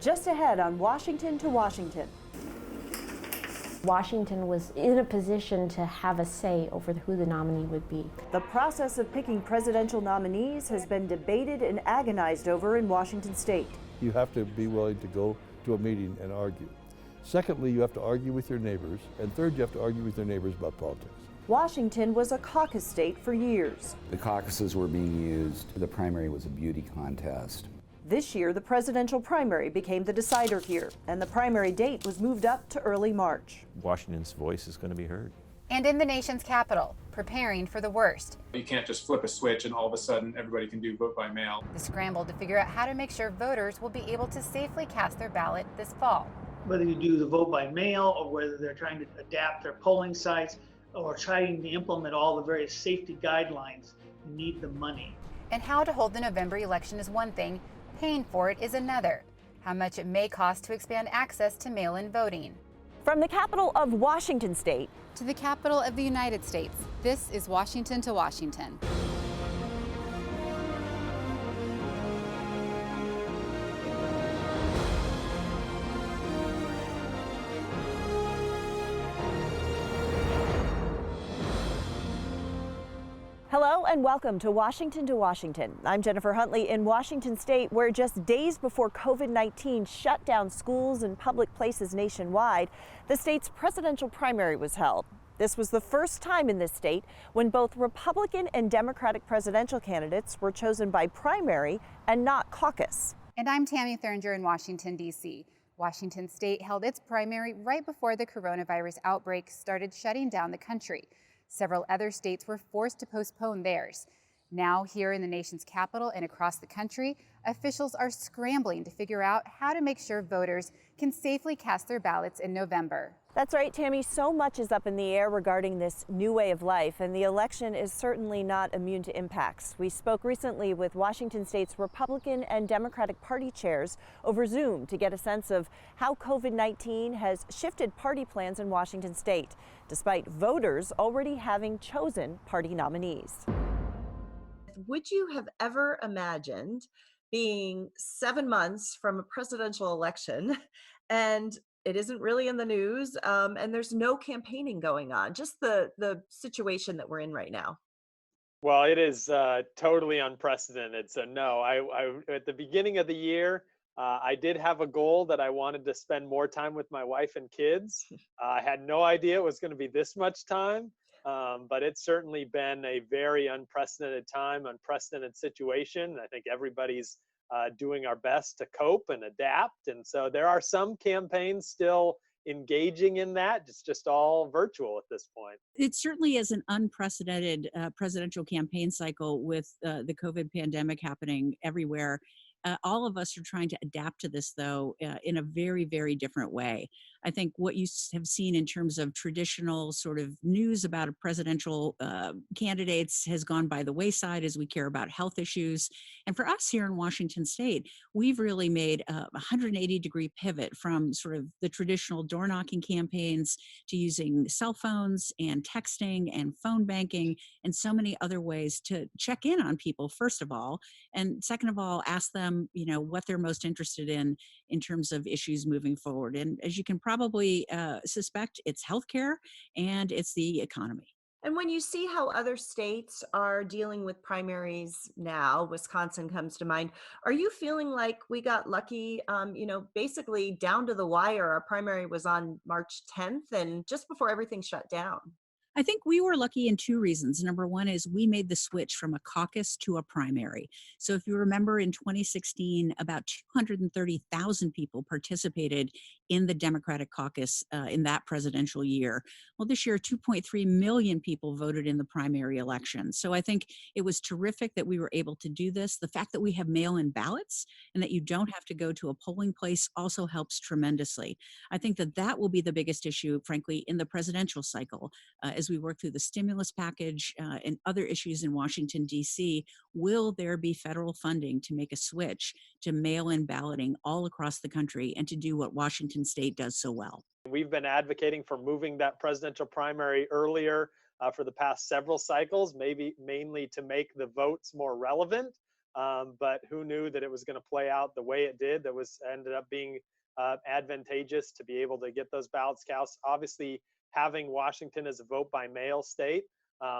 Just ahead on Washington to Washington. Washington was in a position to have a say over who the nominee would be. The process of picking presidential nominees has been debated and agonized over in Washington state. You have to be willing to go to a meeting and argue. Secondly, you have to argue with your neighbors. And third, you have to argue with your neighbors about politics. Washington was a caucus state for years. The caucuses were being used. The primary was a beauty contest. This year, the presidential primary became the decider here, and the primary date was moved up to early March. Washington's voice is going to be heard. And in the nation's capital, preparing for the worst. You can't just flip a switch and all of a sudden everybody can do vote by mail. The scramble to figure out how to make sure voters will be able to safely cast their ballot this fall. Whether you do the vote by mail or whether they're trying to adapt their polling sites or trying to implement all the various safety guidelines, you need the money. And how to hold the November election is one thing, paying for it is another. How much it may cost to expand access to mail-in voting. From the capital of Washington state to the capital of the United States, this is Washington to Washington. Hello and welcome to Washington to Washington. I'm Jennifer Huntley in Washington state, where just days before COVID-19 shut down schools and public places nationwide, the state's presidential primary was held. This was the first time in this state when both Republican and Democratic presidential candidates were chosen by primary and not caucus. And I'm Tammy Thueringer in Washington, D.C. Washington state held its primary right before the coronavirus outbreak started shutting down the country. Several other states were forced to postpone theirs. Now, here in the nation's capital and across the country, officials are scrambling to figure out how to make sure voters can safely cast their ballots in November. That's right, Tammy. So much is up in the air regarding this new way of life, and the election is certainly not immune to impacts. We spoke recently with Washington state's Republican and Democratic Party chairs over Zoom to get a sense of how COVID-19 has shifted party plans in Washington state, despite voters already having chosen party nominees. Would you have ever imagined being 7 months from a presidential election and it isn't really in the news, and there's no campaigning going on, just the situation that we're in right now? Well, it is totally unprecedented. So no, I at the beginning of the year, I did have a goal that I wanted to spend more time with my wife and kids. I had no idea it was going to be this much time, but it's certainly been a very unprecedented time, unprecedented situation. I think everybody's doing our best to cope and adapt. And so there are some campaigns still engaging in that. It's just all virtual at this point. It certainly is an unprecedented presidential campaign cycle with the COVID pandemic happening everywhere. All of us are trying to adapt to this, though, in a very, very different way. I think what you have seen in terms of traditional sort of news about a presidential candidates has gone by the wayside as we care about health issues. And for us here in Washington state, we've really made a 180-degree pivot from sort of the traditional door-knocking campaigns to using cell phones and texting and phone banking and so many other ways to check in on people, first of all, and second of all, ask them, what they're most interested in terms of issues moving forward. And as you can probably suspect, it's healthcare and it's the economy. And when you see how other states are dealing with primaries now, Wisconsin comes to mind, are you feeling like we got lucky? Basically down to the wire, our primary was on March 10th and just before everything shut down. I think we were lucky in two reasons. Number one is we made the switch from a caucus to a primary. So if you remember in 2016, about 230,000 people participated in the Democratic caucus in that presidential year. Well, this year, 2.3 million people voted in the primary election. So I think it was terrific that we were able to do this. The fact that we have mail-in ballots and that you don't have to go to a polling place also helps tremendously. I think that will be the biggest issue, frankly, in the presidential cycle. As we work through the stimulus package and other issues in Washington, D.C., will there be federal funding to make a switch to mail-in balloting all across the country and to do what Washington state does so well? We've been advocating for moving that presidential primary earlier for the past several cycles, maybe mainly to make the votes more relevant. but who knew that it was going to play out the way it did? That was ended up being advantageous to be able to get those ballots cast. Obviously, having Washington as a vote by mail state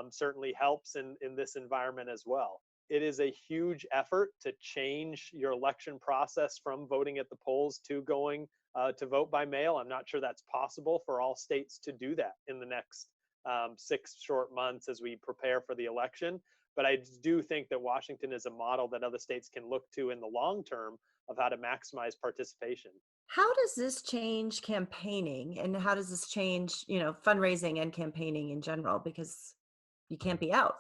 certainly helps in this environment as well. It is a huge effort to change your election process from voting at the polls to going to vote by mail. I'm not sure that's possible for all states to do that in the next 6 short months as we prepare for the election. But I do think that Washington is a model that other states can look to in the long term of how to maximize participation. How does this change campaigning, and how does this change, fundraising and campaigning in general? Because you can't be out.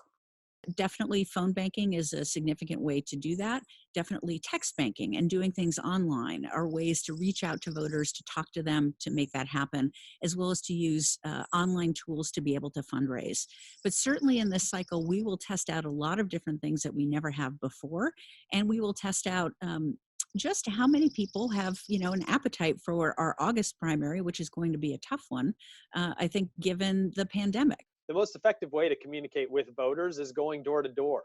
Definitely phone banking is a significant way to do that. Definitely text banking and doing things online are ways to reach out to voters, to talk to them, to make that happen, as well as to use online tools to be able to fundraise. But certainly in this cycle, we will test out a lot of different things that we never have before, and we will test out just how many people have, an appetite for our August primary, which is going to be a tough one, I think, given the pandemic. The most effective way to communicate with voters is going door to door.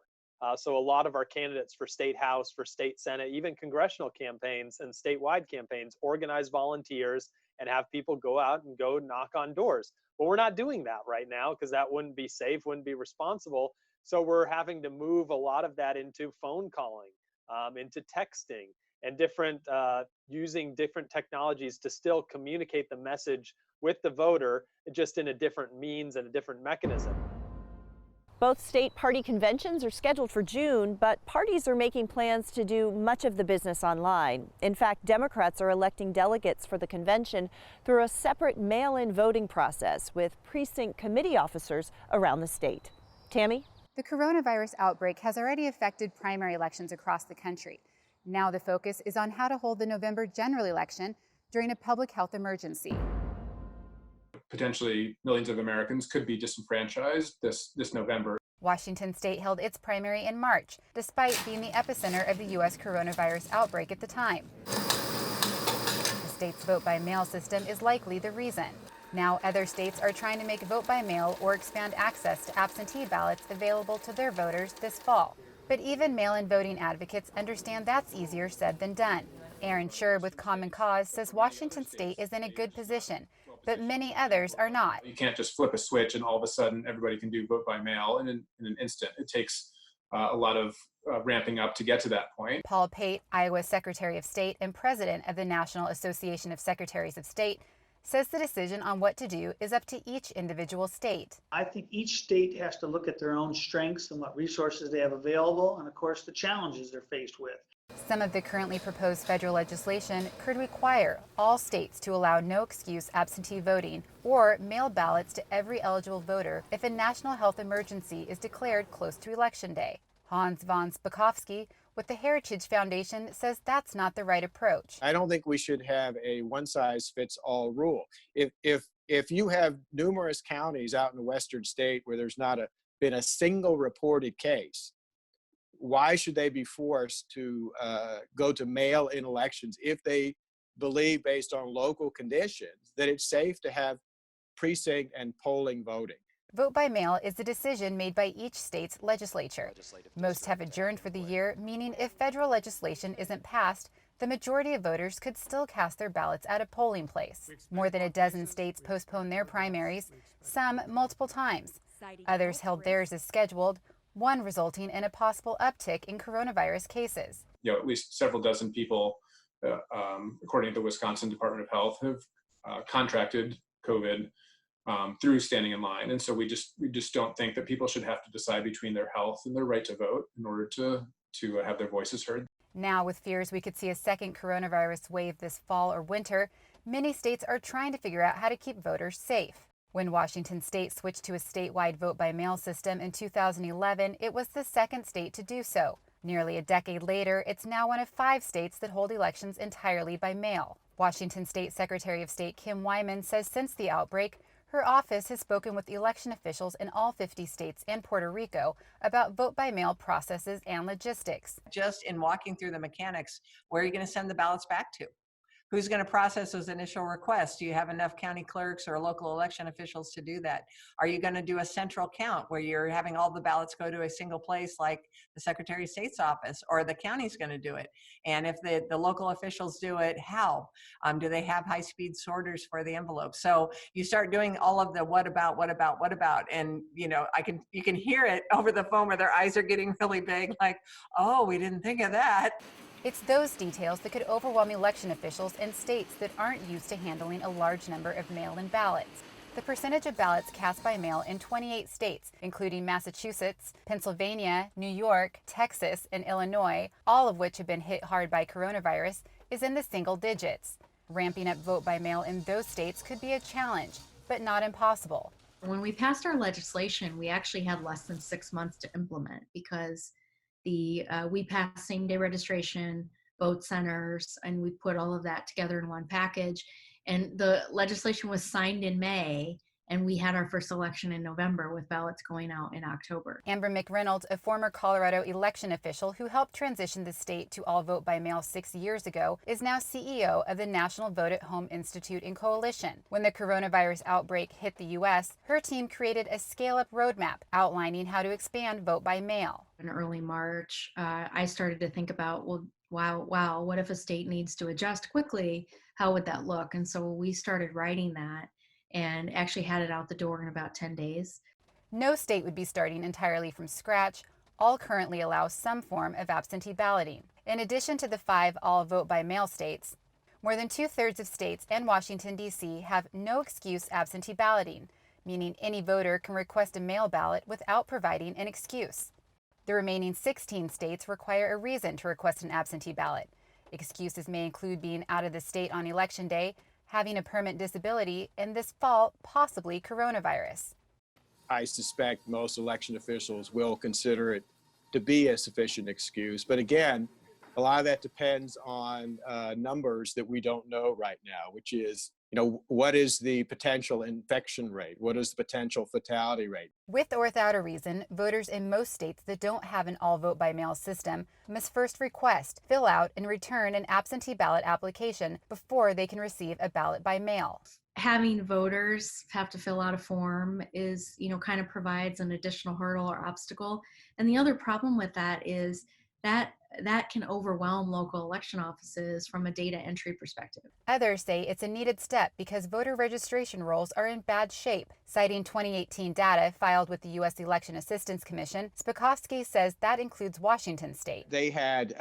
So a lot of our candidates for state house, for state senate, even congressional campaigns and statewide campaigns organize volunteers and have people go out and go knock on doors. But we're not doing that right now because that wouldn't be safe, wouldn't be responsible. So we're having to move a lot of that into phone calling, into texting, and using different technologies to still communicate the message with the voter, just in a different means and a different mechanism. Both state party conventions are scheduled for June, but parties are making plans to do much of the business online. In fact, Democrats are electing delegates for the convention through a separate mail-in voting process with precinct committee officers around the state. Tammy? The coronavirus outbreak has already affected primary elections across the country. Now the focus is on how to hold the November general election during a public health emergency. Potentially millions of Americans could be disenfranchised this November. Washington state held its primary in March, despite being the epicenter of the U.S. coronavirus outbreak at the time. The state's vote-by-mail system is likely the reason. Now other states are trying to make vote-by-mail or expand access to absentee ballots available to their voters this fall. But even mail-in voting advocates understand that's easier said than done. Aaron Sherb with Common Cause says Washington state is in a good position, but many others are not. You can't just flip a switch and all of a sudden everybody can do vote by mail in an instant. It takes a lot of ramping up to get to that point. Paul Pate, Iowa's Secretary of State and President of the National Association of Secretaries of State, says the decision on what to do is up to each individual state. I think each state has to look at their own strengths and what resources they have available, and of course the challenges they're faced with. Some of the currently proposed federal legislation could require all states to allow no excuse absentee voting or mail ballots to every eligible voter if a national health emergency is declared close to Election Day. Hans von Spakowski with the Heritage Foundation says that's not the right approach. I don't think we should have a one-size-fits-all rule. If you have numerous counties out in the western state where there's not been a single reported case, why should they be forced to go to mail-in elections if they believe, based on local conditions, that it's safe to have precinct and polling voting? Vote by mail is a decision made by each state's legislature. Most have adjourned for the year, meaning if federal legislation isn't passed, the majority of voters could still cast their ballots at a polling place. More than a dozen states postponed their primaries, some multiple times. Others held theirs as scheduled, one resulting in a possible uptick in coronavirus cases. At least several dozen people, according to the Wisconsin Department of Health, have contracted COVID through standing in line. And so we just don't think that people should have to decide between their health and their right to vote in order to have their voices heard. Now, with fears we could see a second coronavirus wave this fall or winter, many states are trying to figure out how to keep voters safe. When Washington state switched to a statewide vote-by-mail system in 2011, it was the second state to do so. Nearly a decade later, it's now one of 5 states that hold elections entirely by mail. Washington State Secretary of State Kim Wyman says since the outbreak, her office has spoken with election officials in all 50 states and Puerto Rico about vote-by-mail processes and logistics. Just in walking through the mechanics, where are you going to send the ballots back to? Who's going to process those initial requests? Do you have enough county clerks or local election officials to do that? Are you going to do a central count where you're having all the ballots go to a single place like the Secretary of State's office, or the county's going to do it? And if the local officials do it, how? Do they have high-speed sorters for the envelopes? So you start doing all of the what about, and you can hear it over the phone where their eyes are getting really big, like, oh, we didn't think of that. It's those details that could overwhelm election officials in states that aren't used to handling a large number of mail-in ballots. The percentage of ballots cast by mail in 28 states, including Massachusetts, Pennsylvania, New York, Texas, and Illinois, all of which have been hit hard by coronavirus, is in the single digits. Ramping up vote by mail in those states could be a challenge, but not impossible. When we passed our legislation, we actually had less than 6 months to implement because we passed same-day registration, vote centers, and we put all of that together in one package. And the legislation was signed in May, and we had our first election in November with ballots going out in October. Amber McReynolds, a former Colorado election official who helped transition the state to all vote by mail 6 years ago, is now CEO of the National Vote at Home Institute and Coalition. When the coronavirus outbreak hit the U.S., her team created a scale-up roadmap outlining how to expand vote by mail. In early March, I started to think about, well, wow, what if a state needs to adjust quickly? How would that look? And so we started writing that and actually had it out the door in about 10 days. No state would be starting entirely from scratch. All currently allow some form of absentee balloting. In addition to the 5 all vote by mail states, more than 2/3 of states and Washington, D.C. have no excuse absentee balloting, meaning any voter can request a mail ballot without providing an excuse. The remaining 16 states require a reason to request an absentee ballot. Excuses may include being out of the state on election day, having a permanent disability, and this fall, possibly coronavirus. I suspect most election officials will consider it to be a sufficient excuse. But again, a lot of that depends on numbers that we don't know right now, which is, what is the potential infection rate? What is the potential fatality rate? With or without a reason, voters in most states that don't have an all vote by mail system must first request, fill out, and return an absentee ballot application before they can receive a ballot by mail. Having voters have to fill out a form is, kind of provides an additional hurdle or obstacle. And the other problem with that is that can overwhelm local election offices from a data entry perspective. Others say it's a needed step because voter registration rolls are in bad shape. Citing 2018 data filed with the U.S. Election Assistance Commission, Spakowski says that includes Washington state. They had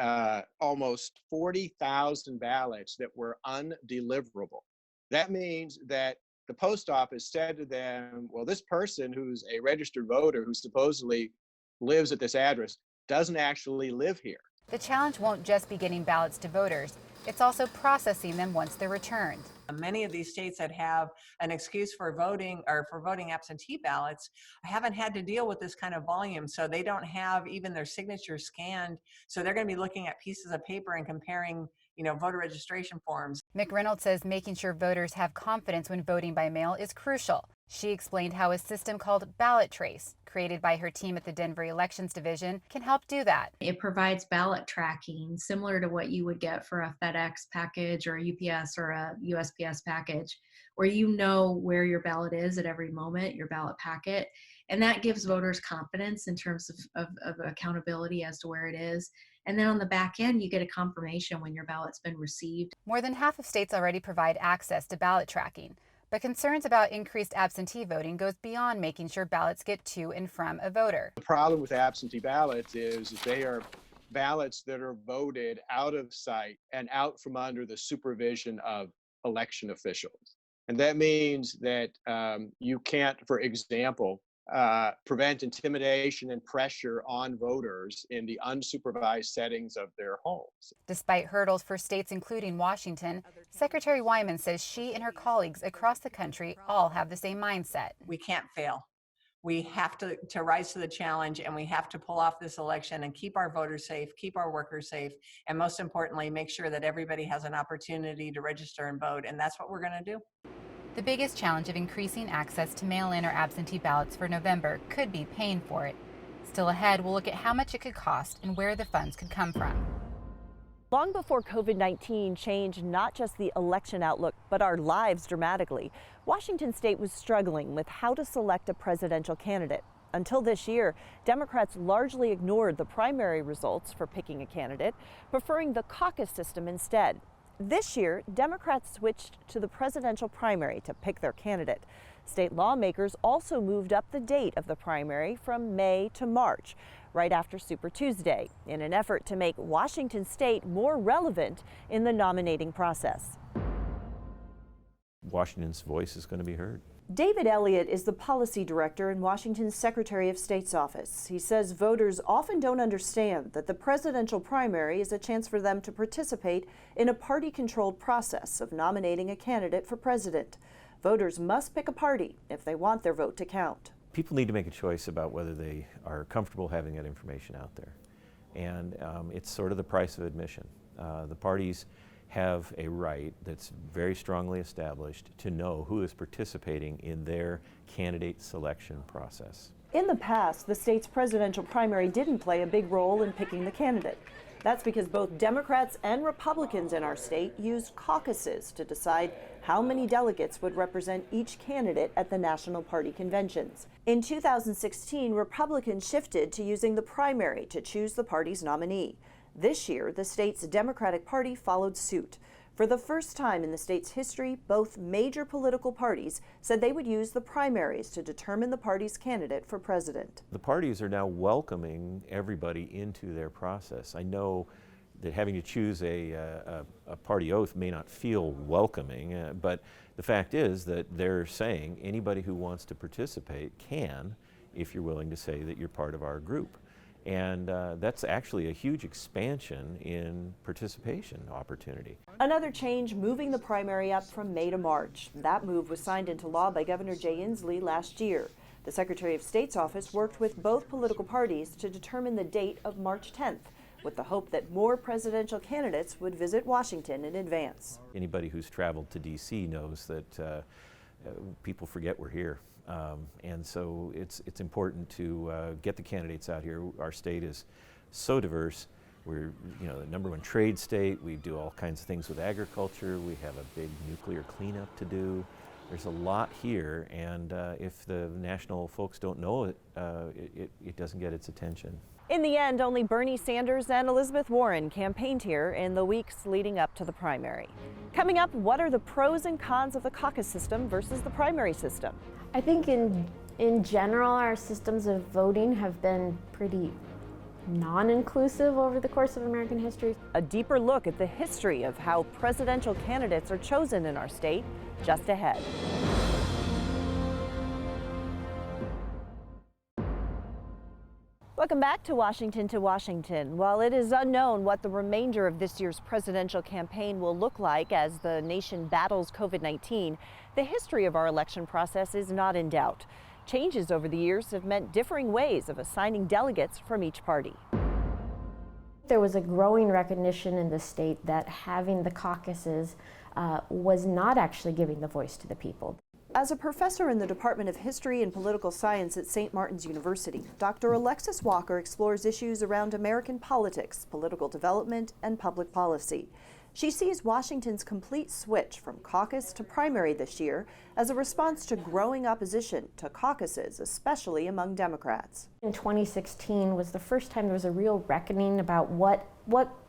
almost 40,000 ballots that were undeliverable. That means that the post office said to them, well, this person who's a registered voter who supposedly lives at this address doesn't actually live here. The challenge won't just be getting ballots to voters, it's also processing them once they're returned. Many of these states that have an excuse for voting or for voting absentee ballots haven't had to deal with this kind of volume, so they don't have even their signatures scanned. So they're going to be looking at pieces of paper and comparing, voter registration forms. McReynolds says making sure voters have confidence when voting by mail is crucial. She explained how a system called Ballot Trace, created by her team at the Denver Elections Division, can help do that. It provides ballot tracking similar to what you would get for a FedEx package or a UPS or a USPS package, where you know where your ballot is at every moment, your ballot packet. And that gives voters confidence in terms of accountability as to where it is. And then on the back end, you get a confirmation when your ballot's been received. More than half of states already provide access to ballot tracking. But concerns about increased absentee voting goes beyond making sure ballots get to and from a voter. The problem with absentee ballots is they are ballots that are voted out of sight and out from under the supervision of election officials. And that means that you can't, for example, prevent intimidation and pressure on voters in the unsupervised settings of their homes. Despite hurdles for states including Washington, Secretary Wyman says she and her colleagues across the country all have the same mindset. We can't fail. We have to rise to the challenge, and we have to pull off this election and keep our voters safe, keep our workers safe, and most importantly, make sure that everybody has an opportunity to register and vote, and that's what we're going to do. The biggest challenge of increasing access to mail-in or absentee ballots for November could be paying for it. Still ahead, we'll look at how much it could cost and where the funds could come from. Long before COVID-19 changed not just the election outlook, but our lives dramatically, Washington State was struggling with how to select a presidential candidate. Until this year, Democrats largely ignored the primary results for picking a candidate, preferring the caucus system instead. This year, Democrats switched to the presidential primary to pick their candidate. State lawmakers also moved up the date of the primary from May to March, right after Super Tuesday, in an effort to make Washington State more relevant in the nominating process. Washington's voice is going to be heard. David Elliott is the policy director in Washington's Secretary of State's office. He says voters often don't understand that the presidential primary is a chance for them to participate in a party-controlled process of nominating a candidate for president. Voters must pick a party if they want their vote to count. People need to make a choice about whether they are comfortable having that information out there. And it's sort of the price of admission. The parties have a right that's very strongly established to know who is participating in their candidate selection process. In the past, the state's presidential primary didn't play a big role in picking the candidate. That's because both Democrats and Republicans in our state used caucuses to decide how many delegates would represent each candidate at the national party conventions. In 2016, Republicans shifted to using the primary to choose the party's nominee. This year, the state's Democratic Party followed suit. For the first time in the state's history, both major political parties said they would use the primaries to determine the party's candidate for president. The parties are now welcoming everybody into their process. I know that having to choose a party oath may not feel welcoming, but the fact is that they're saying anybody who wants to participate can, if you're willing to say that you're part of our group. And that's actually a huge expansion in participation opportunity. Another change, moving the primary up from May to March. That move was signed into law by Governor Jay Inslee last year. The Secretary of State's office worked with both political parties to determine the date of March 10th, with the hope that more presidential candidates would visit Washington in advance. Anybody who's traveled to D.C. knows that people forget we're here. And so it's important to get the candidates out here. Our state is so diverse. We're the #1 trade state. We do all kinds of things with agriculture. We have a big nuclear cleanup to do. There's a lot here, and if the national folks don't know it, it doesn't get its attention. In the end, only Bernie Sanders and Elizabeth Warren campaigned here in the weeks leading up to the primary. Coming up, what are the pros and cons of the caucus system versus the primary system? I think in general, our systems of voting have been pretty non-inclusive over the course of American history. A deeper look at the history of how presidential candidates are chosen in our state, just ahead. Welcome back to Washington. While it is unknown what the remainder of this year's presidential campaign will look like as the nation battles COVID-19, the history of our election process is not in doubt. Changes over the years have meant differing ways of assigning delegates from each party. There was a growing recognition in the state that having the caucuses was not actually giving the voice to the people. As a professor in the Department of History and Political Science at St. Martin's University, Dr. Alexis Walker explores issues around American politics, political development, and public policy. She sees Washington's complete switch from caucus to primary this year as a response to growing opposition to caucuses, especially among Democrats. In 2016 was the first time there was a real reckoning about what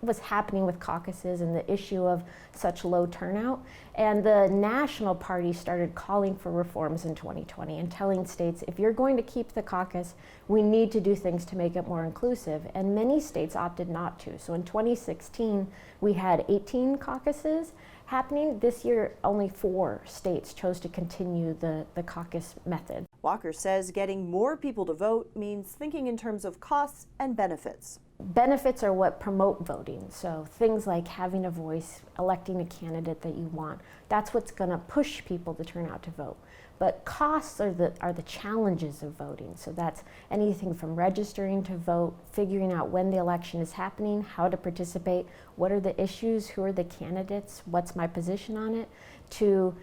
was happening with caucuses and the issue of such low turnout. And the national party started calling for reforms in 2020 and telling states, if you're going to keep the caucus, we need to do things to make it more inclusive. And many states opted not to. So in 2016, we had 18 caucuses happening. This year, only 4 states chose to continue the caucus method. Walker says getting more people to vote means thinking in terms of costs and benefits. Benefits are what promote voting. So things like having a voice, electing a candidate that you want, that's what's going to push people to turn out to vote. But costs are the challenges of voting. So that's anything from registering to vote, figuring out when the election is happening, how to participate, what are the issues, who are the candidates, what's my position on it, to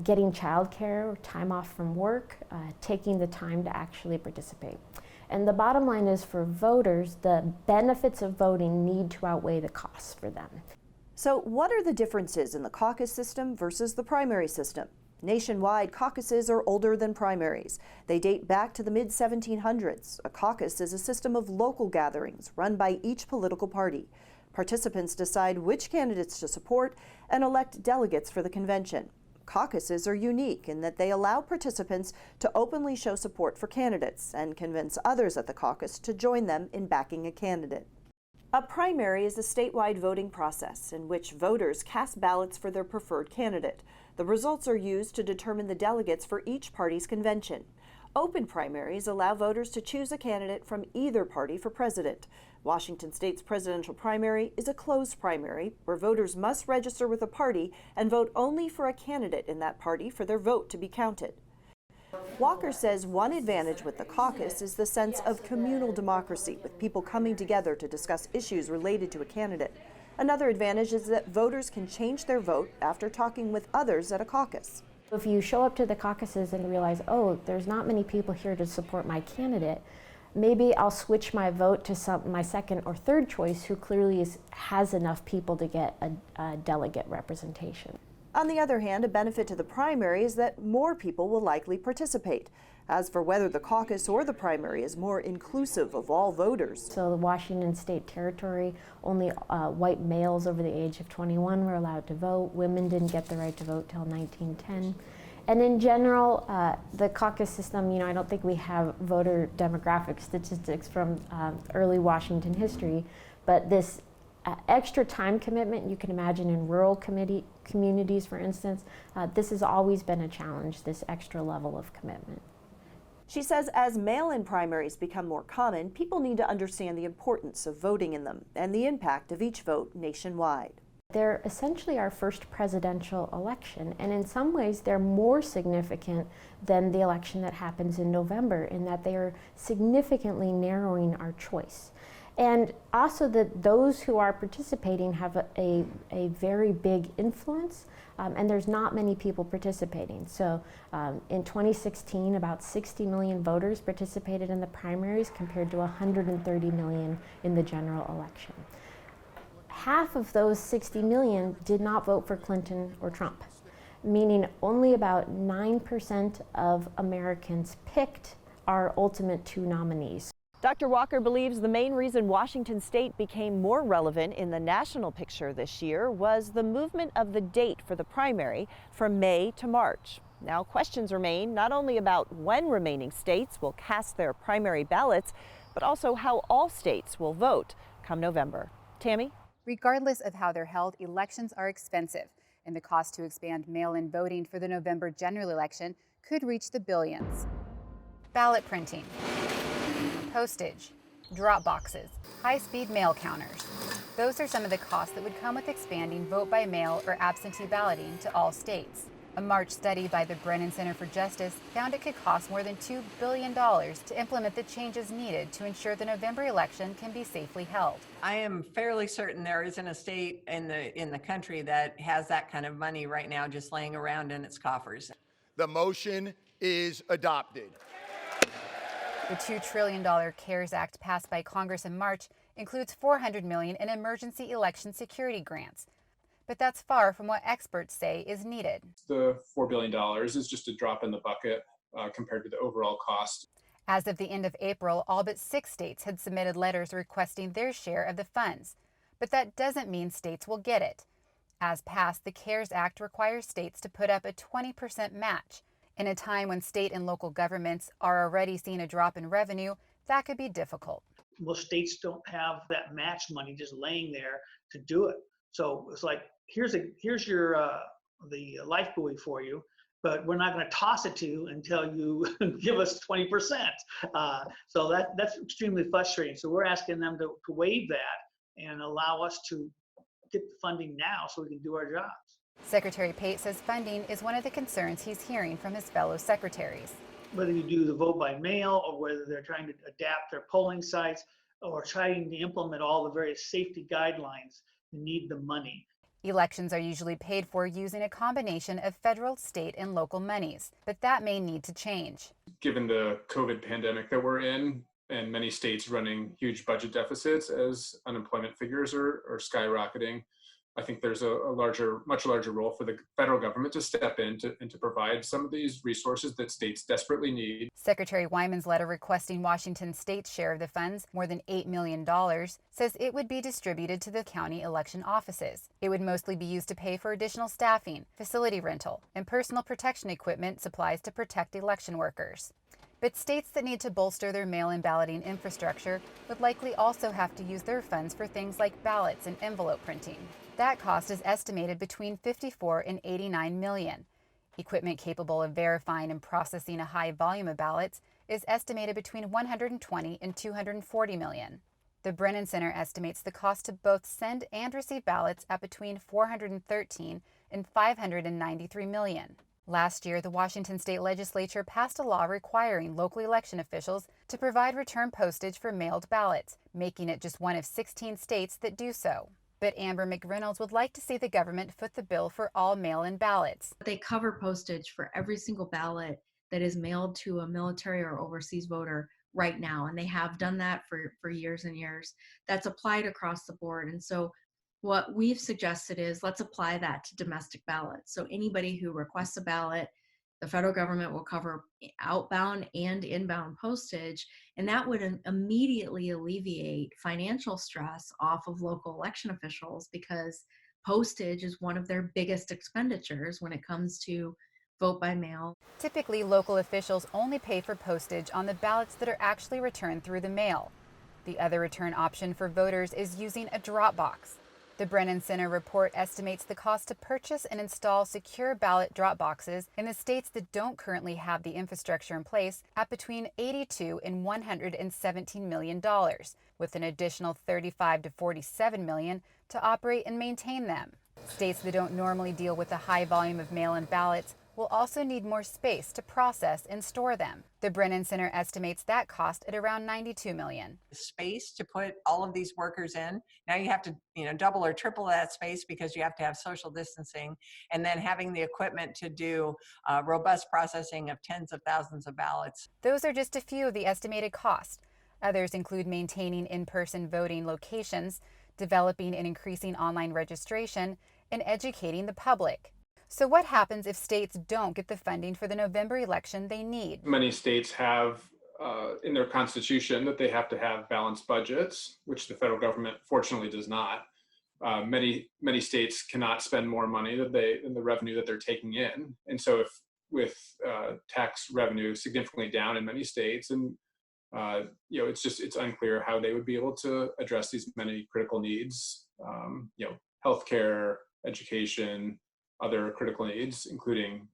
getting childcare or time off from work, taking the time to actually participate. And the bottom line is, for voters, the benefits of voting need to outweigh the costs for them. So what are the differences in the caucus system versus the primary system? Nationwide, caucuses are older than primaries. They date back to the mid-1700s. A caucus is a system of local gatherings run by each political party. Participants decide which candidates to support and elect delegates for the convention. Caucuses are unique in that they allow participants to openly show support for candidates and convince others at the caucus to join them in backing a candidate. A primary is a statewide voting process in which voters cast ballots for their preferred candidate. The results are used to determine the delegates for each party's convention. Open primaries allow voters to choose a candidate from either party for president. Washington State's presidential primary is a closed primary where voters must register with a party and vote only for a candidate in that party for their vote to be counted. Walker says one advantage with the caucus is the sense of communal democracy, with people coming together to discuss issues related to a candidate. Another advantage is that voters can change their vote after talking with others at a caucus. If you show up to the caucuses and realize, oh, there's not many people here to support my candidate, maybe I'll switch my vote to my second or third choice who clearly has enough people to get a delegate representation. On the other hand, a benefit to the primary is that more people will likely participate. As for whether the caucus or the primary is more inclusive of all voters. So the Washington State Territory, only white males over the age of 21 were allowed to vote. Women didn't get the right to vote till 1910. And in general, the caucus system, I don't think we have voter demographic statistics from early Washington history, but this extra time commitment, you can imagine in rural communities, for instance, this has always been a challenge, this extra level of commitment. She says as mail-in primaries become more common, people need to understand the importance of voting in them and the impact of each vote nationwide. They're essentially our first presidential election, and in some ways they're more significant than the election that happens in November in that they are significantly narrowing our choice. And also that those who are participating have a very big influence, and there's not many people participating. So in 2016, about 60 million voters participated in the primaries compared to 130 million in the general election. Half of those 60 million did not vote for Clinton or Trump, meaning only about 9% of Americans picked our ultimate two nominees. Dr. Walker believes the main reason Washington State became more relevant in the national picture this year was the movement of the date for the primary from May to March. Now questions remain not only about when remaining states will cast their primary ballots, but also how all states will vote come November. Tammy? Regardless of how they're held, elections are expensive, and the cost to expand mail-in voting for the November general election could reach the billions. Ballot printing, postage, drop boxes, high-speed mail counters. Those are some of the costs that would come with expanding vote by mail or absentee balloting to all states. A March study by the Brennan Center for Justice found it could cost more than $2 billion to implement the changes needed to ensure the November election can be safely held. I am fairly certain there isn't a state in the country that has that kind of money right now just laying around in its coffers. The motion is adopted. The $2 trillion CARES Act passed by Congress in March includes $400 million in emergency election security grants. But that's far from what experts say is needed. The $4 billion is just a drop in the bucket compared to the overall cost. As of the end of April, all but 6 states had submitted letters requesting their share of the funds. But that doesn't mean states will get it. As passed, the CARES Act requires states to put up a 20% match. In a time when state and local governments are already seeing a drop in revenue, that could be difficult. Most states don't have that match money just laying there to do it. So it's like, here's your the life buoy for you, but we're not going to toss it to you until you give us 20%. So that's extremely frustrating. So we're asking them to waive that and allow us to get the funding now so we can do our jobs. Secretary Pate says funding is one of the concerns he's hearing from his fellow secretaries. Whether you do the vote by mail or whether they're trying to adapt their polling sites or trying to implement all the various safety guidelines, you need the money. Elections are usually paid for using a combination of federal, state, and local monies, but that may need to change. Given the COVID pandemic that we're in, and many states running huge budget deficits as unemployment figures are skyrocketing. I think there's a much larger role for the federal government to step in and to provide some of these resources that states desperately need. Secretary Wyman's letter requesting Washington State's share of the funds, more than $8 million, says it would be distributed to the county election offices. It would mostly be used to pay for additional staffing, facility rental, and personal protection equipment supplies to protect election workers. But states that need to bolster their mail-in balloting infrastructure would likely also have to use their funds for things like ballots and envelope printing. That cost is estimated between $54 and $89 million. Equipment capable of verifying and processing a high volume of ballots is estimated between $120 and $240 million. The Brennan Center estimates the cost to both send and receive ballots at between $413 and $593 million. Last year, the Washington State Legislature passed a law requiring local election officials to provide return postage for mailed ballots, making it just one of 16 states that do so. But Amber McReynolds would like to see the government foot the bill for all mail-in ballots. They cover postage for every single ballot that is mailed to a military or overseas voter right now, and they have done that for years and years. That's applied across the board, and so what we've suggested is let's apply that to domestic ballots. So anybody who requests a ballot, the federal government will cover outbound and inbound postage, and that would immediately alleviate financial stress off of local election officials because postage is one of their biggest expenditures when it comes to vote by mail. Typically, local officials only pay for postage on the ballots that are actually returned through the mail. The other return option for voters is using a drop box. The Brennan Center report estimates the cost to purchase and install secure ballot drop boxes in the states that don't currently have the infrastructure in place at between $82 and $117 million, with an additional $35 to $47 million to operate and maintain them. States that don't normally deal with a high volume of mail-in ballots will also need more space to process and store them. The Brennan Center estimates that cost at around $92 million. Space to put all of these workers in. Now you have to, double or triple that space because you have to have social distancing, and then having the equipment to do robust processing of tens of thousands of ballots. Those are just a few of the estimated costs. Others include maintaining in-person voting locations, developing and increasing online registration, and educating the public. So what happens if states don't get the funding for the November election they need? Many states have in their constitution that they have to have balanced budgets, which the federal government fortunately does not. Many states cannot spend more money than the revenue that they're taking in. And so if with tax revenue significantly down in many states, and it's unclear how they would be able to address these many critical needs, healthcare, education, other critical needs, including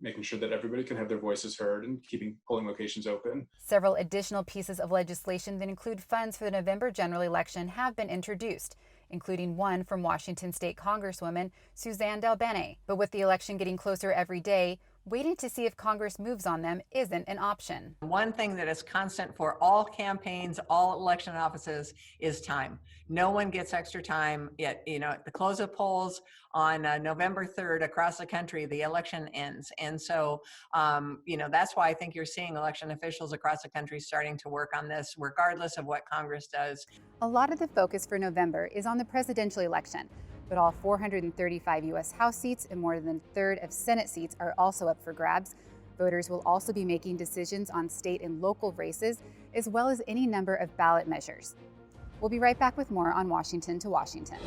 making sure that everybody can have their voices heard and keeping polling locations open. Several additional pieces of legislation that include funds for the November general election have been introduced, including one from Washington State Congresswoman Suzanne DelBene. But with the election getting closer every day, waiting to see if Congress moves on them isn't an option. One thing that is constant for all campaigns, all election offices, is time. No one gets extra time yet. At the close of polls on November 3rd across the country, the election ends. And so, that's why I think you're seeing election officials across the country starting to work on this, regardless of what Congress does. A lot of the focus for November is on the presidential election, but all 435 U.S. House seats and more than a third of Senate seats are also up for grabs. Voters will also be making decisions on state and local races, as well as any number of ballot measures. We'll be right back with more on Washington to Washington.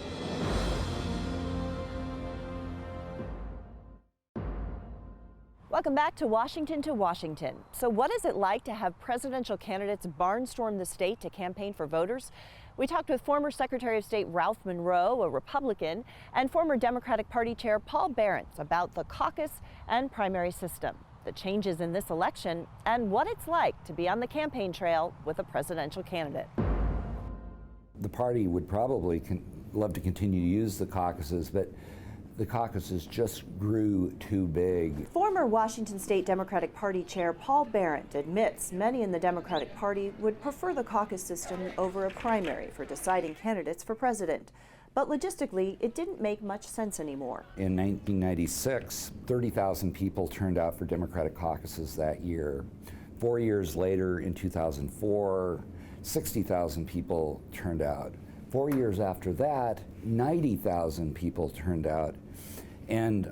Welcome back to Washington to Washington. So what is it like to have presidential candidates barnstorm the state to campaign for voters? We talked with former Secretary of State Ralph Monroe, a Republican, and former Democratic Party Chair Paul Barron's about the caucus and primary system, the changes in this election, and what it's like to be on the campaign trail with a presidential candidate. The party would probably love to continue to use the caucuses, but the caucuses just grew too big. Former Washington State Democratic Party Chair Paul Barron admits many in the Democratic Party would prefer the caucus system over a primary for deciding candidates for president. But logistically, it didn't make much sense anymore. In 1996, 30,000 people turned out for Democratic caucuses that year. 4 years later, in 2004, 60,000 people turned out. 4 years after that, 90,000 people turned out. And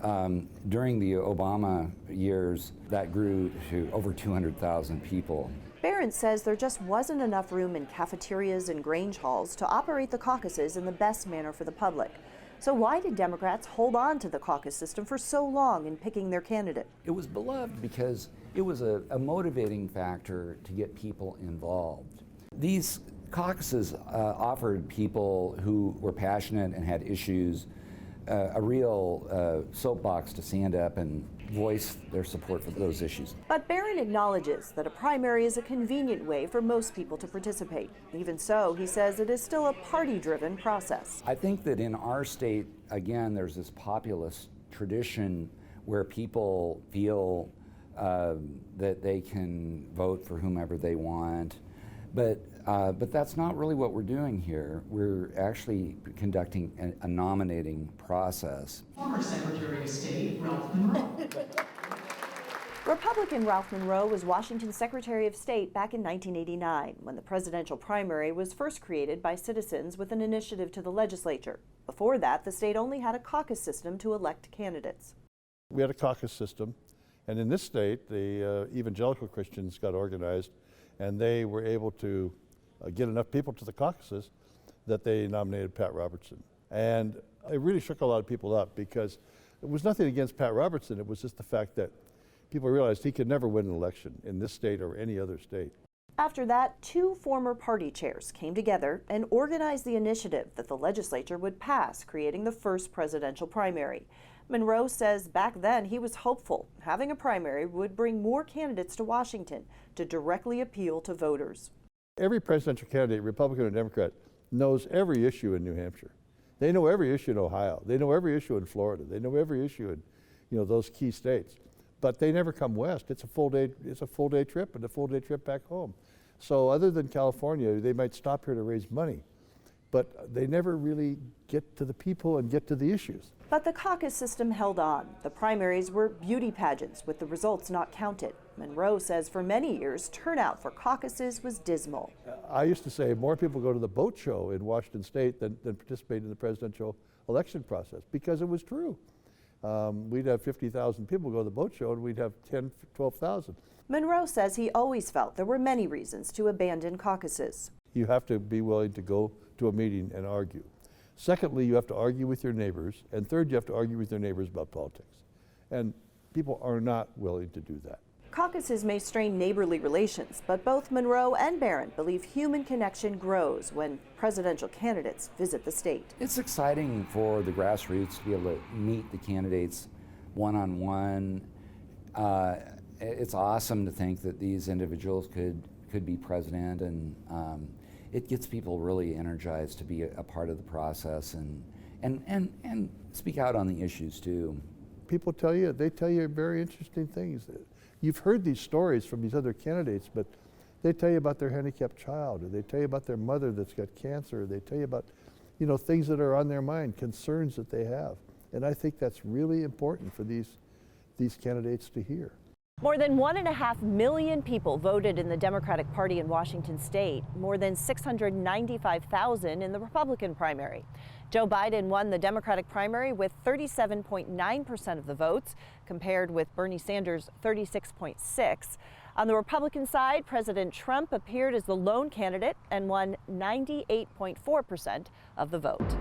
during the Obama years, that grew to over 200,000 people. Barron says there just wasn't enough room in cafeterias and Grange halls to operate the caucuses in the best manner for the public. So why did Democrats hold on to the caucus system for so long in picking their candidate? It was beloved because it was a motivating factor to get people involved. These caucuses offered people who were passionate and had issues a real soapbox to stand up and voice their support for those issues. But Barron acknowledges that a primary is a convenient way for most people to participate. Even so, he says it is still a party-driven process. I think that in our state, again, there's this populist tradition where people feel that they can vote for whomever they want. But that's not really what we're doing here. We're actually conducting a nominating process. Former Secretary of State Ralph Monroe. Republican Ralph Monroe was Washington's Secretary of State back in 1989, when the presidential primary was first created by citizens with an initiative to the legislature. Before that, the state only had a caucus system to elect candidates. We had a caucus system, and in this state, the evangelical Christians got organized, and they were able to get enough people to the caucuses that they nominated Pat Robertson. And it really shook a lot of people up because it was nothing against Pat Robertson, it was just the fact that people realized he could never win an election in this state or any other state. After that, two former party chairs came together and organized the initiative that the legislature would pass, creating the first presidential primary. Monroe says back then he was hopeful having a primary would bring more candidates to Washington to directly appeal to voters. Every presidential candidate, Republican or Democrat, knows every issue in New Hampshire. They know every issue in Ohio. They know every issue in Florida. They know every issue in those key states. But they never come west. It's a full day trip and a full day trip back home. So other than California, they might stop here to raise money, but they never really get to the people and get to the issues. But the caucus system held on. The primaries were beauty pageants with the results not counted. Monroe says for many years, turnout for caucuses was dismal. I used to say more people go to the boat show in Washington State than participate in the presidential election process, because it was true. We'd have 50,000 people go to the boat show and we'd have 10, 12,000. Monroe says he always felt there were many reasons to abandon caucuses. You have to be willing to go to a meeting and argue. Secondly, you have to argue with your neighbors. And third, you have to argue with your neighbors about politics. And people are not willing to do that. Caucuses may strain neighborly relations, but both Monroe and Barron believe human connection grows when presidential candidates visit the state. It's exciting for the grassroots to be able to meet the candidates one-on-one. It's awesome to think that these individuals could be president, and it gets people really energized to be a part of the process and speak out on the issues too. People tell you very interesting things. You've heard these stories from these other candidates, but they tell you about their handicapped child, or they tell you about their mother that's got cancer, or they tell you about, things that are on their mind, concerns that they have. And I think that's really important for these candidates to hear. More than 1.5 million people voted in the Democratic Party in Washington state, more than 695,000 in the Republican primary. Joe Biden won the Democratic primary with 37.9% of the votes, compared with Bernie Sanders' 36.6%. On the Republican side, President Trump appeared as the lone candidate and won 98.4% of the vote.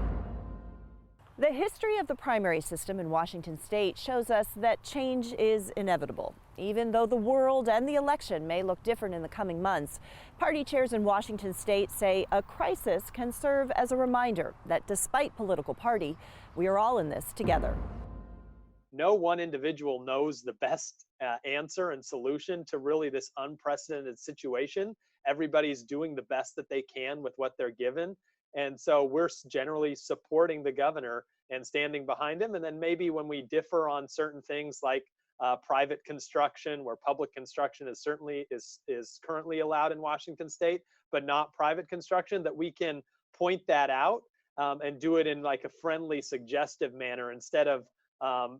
The history of the primary system in Washington state shows us that change is inevitable. Even though the world and the election may look different in the coming months, party chairs in Washington state say a crisis can serve as a reminder that despite political party, we are all in this together. No one individual knows the best answer and solution to really this unprecedented situation. Everybody's doing the best that they can with what they're given. And so we're generally supporting the governor and standing behind him. And then maybe when we differ on certain things like private construction, where public construction is currently allowed in Washington state, but not private construction, that we can point that out and do it in like a friendly, suggestive manner instead of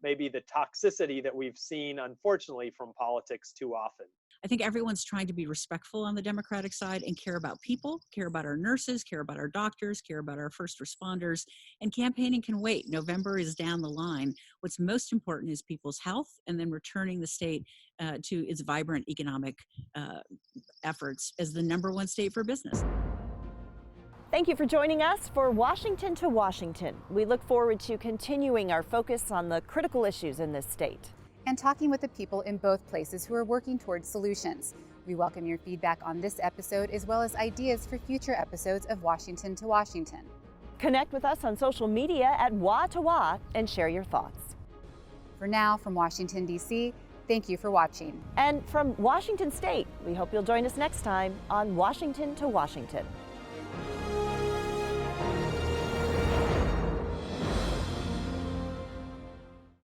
maybe the toxicity that we've seen, unfortunately, from politics too often. I think everyone's trying to be respectful on the Democratic side and care about people, care about our nurses, care about our doctors, care about our first responders, and campaigning can wait. November is down the line. What's most important is people's health and then returning the state to its vibrant economic efforts as the #1 state for business. Thank you for joining us for Washington to Washington. We look forward to continuing our focus on the critical issues in this state and talking with the people in both places who are working towards solutions. We welcome your feedback on this episode as well as ideas for future episodes of Washington to Washington. Connect with us on social media at WA2WA and share your thoughts. For now, from Washington, D.C., thank you for watching. And from Washington State, we hope you'll join us next time on Washington to Washington.